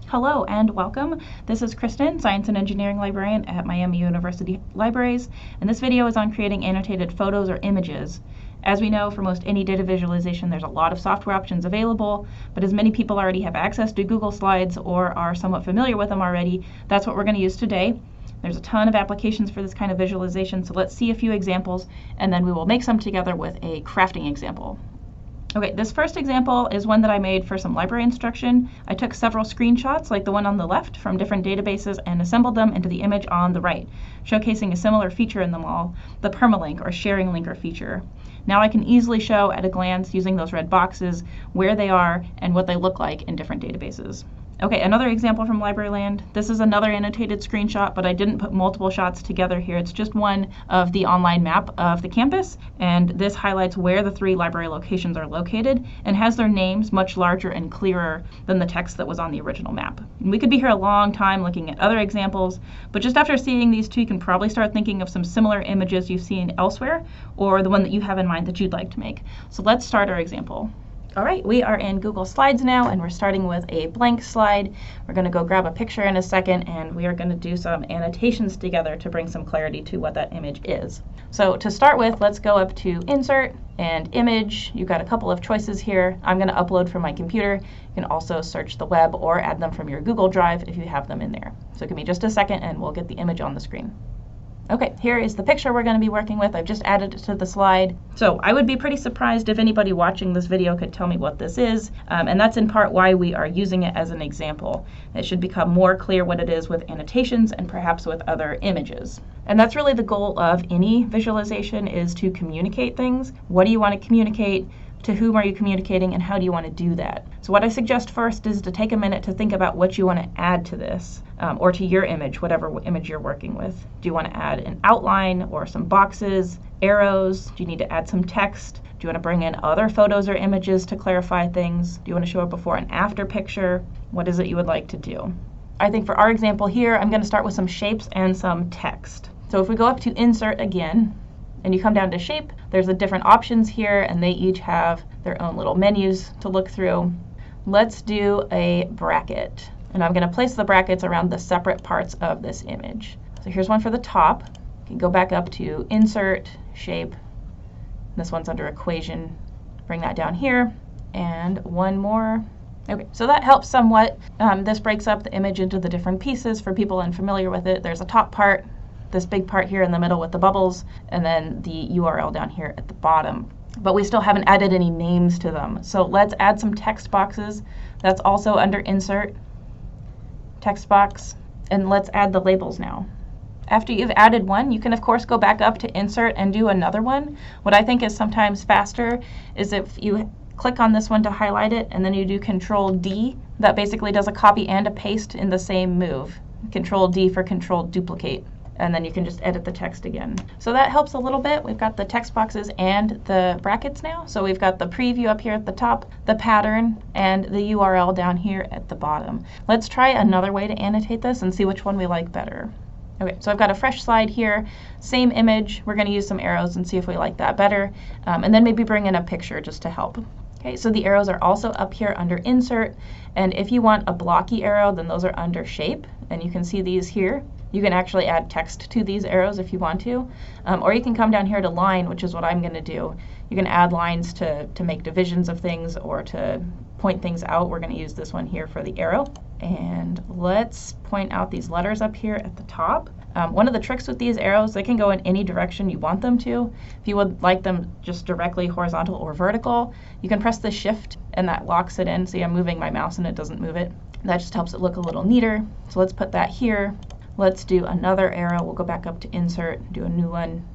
Hello and welcome. This is Kristen, Science and Engineering Librarian at Miami University Libraries, and this video is on creating annotated photos or images. As we know, for most any data visualization, there's a lot of software options available, but as many people already have access to Google Slides or are somewhat familiar with them already, that's what we're going to use today. There's a ton of applications for this kind of visualization, so let's see a few examples, and then we will make some together with a crafting example. Okay, this first example is one that I made for some library instruction. I took several screenshots, like the one on the left, from different databases and assembled them into the image on the right, showcasing a similar feature in them all, the permalink or sharing linker feature. Now I can easily show at a glance, using those red boxes, where they are and what they look like in different databases. Okay, another example from Libraryland. This is another annotated screenshot, but I didn't put multiple shots together here. It's just one of the online map of the campus, and this highlights where the 3 library locations are located and has their names much larger and clearer than the text that was on the original map. And we could be here a long time looking at other examples, but just after seeing these 2, you can probably start thinking of some similar images you've seen elsewhere, or the one that you have in mind that you'd like to make. So let's start our example. All right, we are in Google Slides now, and we're starting with a blank slide. We're going to go grab a picture in a second, and we are going to do some annotations together to bring some clarity to what that image is. So to start with, let's go up to Insert and Image. You've got a couple of choices here. I'm going to upload from my computer. You can also search the web or add them from your Google Drive if you have them in there. So give me just a second, and we'll get the image on the screen. Okay, here is the picture we're going to be working with. I've just added it to the slide. So I would be pretty surprised if anybody watching this video could tell me what this is, and that's in part why we are using it as an example. It should become more clear what it is with annotations and perhaps with other images. And that's really the goal of any visualization, is to communicate things. What do you want to communicate? To whom are you communicating, and how do you want to do that? So what I suggest first is to take a minute to think about what you want to add to this, or to your image, whatever image you're working with. Do you want to add an outline or some boxes, arrows? Do you need to add some text? Do you want to bring in other photos or images to clarify things? Do you want to show a before and after picture? What is it you would like to do? I think for our example here, I'm going to start with some shapes and some text. So if we go up to Insert again, and you come down to Shape, there's the different options here, and they each have their own little menus to look through. Let's do a bracket, and I'm going to place the brackets around the separate parts of this image. So here's one for the top. You can go back up to Insert, Shape. This one's under Equation. Bring that down here, and one more. Okay, so that helps somewhat. This breaks up the image into the different pieces for people unfamiliar with it. There's a top part, this big part here in the middle with the bubbles, and then the URL down here at the bottom. But we still haven't added any names to them. So let's add some text boxes. That's also under Insert, Text Box, and let's add the labels now. After you've added one, you can of course go back up to Insert and do another one. What I think is sometimes faster is if you click on this one to highlight it, and then you do Control D. That basically does a copy and a paste in the same move. Control D for Control Duplicate. And then you can just edit the text again. So that helps a little bit. We've got the text boxes and the brackets now. So we've got the preview up here at the top, the pattern, and the URL down here at the bottom. Let's try another way to annotate this and see which one we like better. Okay, so I've got a fresh slide here, same image. We're going to use some arrows and see if we like that better, and then maybe bring in a picture just to help. Okay, so the arrows are also up here under Insert, and if you want a blocky arrow, then those are under Shape, and you can see these here. You can actually add text to these arrows if you want to, or you can come down here to Line, which is what I'm going to do. You can add lines to make divisions of things or to point things out. We're going to use this one here for the arrow. And let's point out these letters up here at the top. One of the tricks with these arrows, they can go in any direction you want them to. If you would like them just directly horizontal or vertical, you can press the Shift and that locks it in. See, I'm moving my mouse and it doesn't move it. That just helps it look a little neater. So let's put that here. Let's do another arrow. We'll go back up to Insert, do a new one,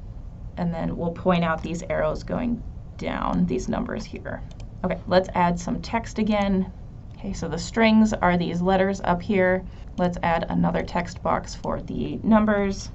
and then we'll point out these arrows going down, these numbers here. Okay, let's add some text again. Okay, so the strings are these letters up here. Let's add another text box for the numbers.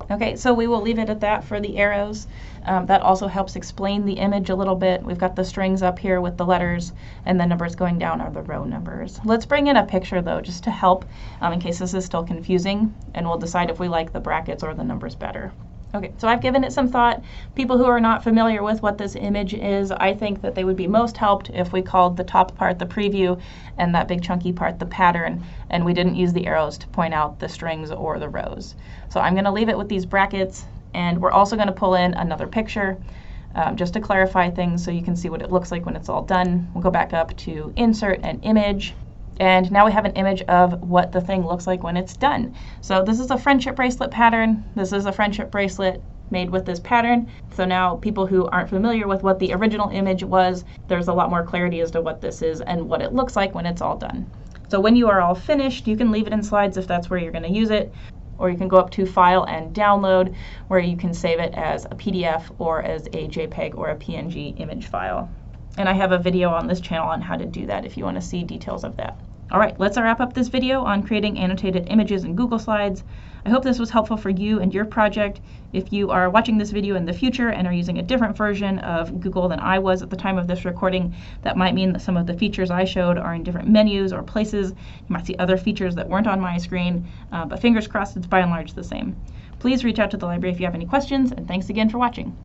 Okay, so we will leave it at that for the arrows. That also helps explain the image a little bit. We've got the strings up here with the letters, and the numbers going down are the row numbers. Let's bring in a picture though, just to help in case this is still confusing, and we'll decide if we like the brackets or the numbers better. Okay, so I've given it some thought. People who are not familiar with what this image is, I think that they would be most helped if we called the top part the preview and that big chunky part the pattern, and we didn't use the arrows to point out the strings or the rows. So I'm going to leave it with these brackets, and we're also going to pull in another picture just to clarify things so you can see what it looks like when it's all done. We'll go back up to Insert and Image. And now we have an image of what the thing looks like when it's done. So this is a friendship bracelet pattern. This is a friendship bracelet made with this pattern. So now people who aren't familiar with what the original image was, there's a lot more clarity as to what this is and what it looks like when it's all done. So when you are all finished, you can leave it in slides if that's where you're going to use it, or you can go up to File and Download, where you can save it as a PDF or as a JPEG or a PNG image file. And I have a video on this channel on how to do that if you want to see details of that. All right, let's wrap up this video on creating annotated images in Google Slides. I hope this was helpful for you and your project. If you are watching this video in the future and are using a different version of Google than I was at the time of this recording, that might mean that some of the features I showed are in different menus or places. You might see other features that weren't on my screen, but fingers crossed it's by and large the same. Please reach out to the library if you have any questions, and thanks again for watching.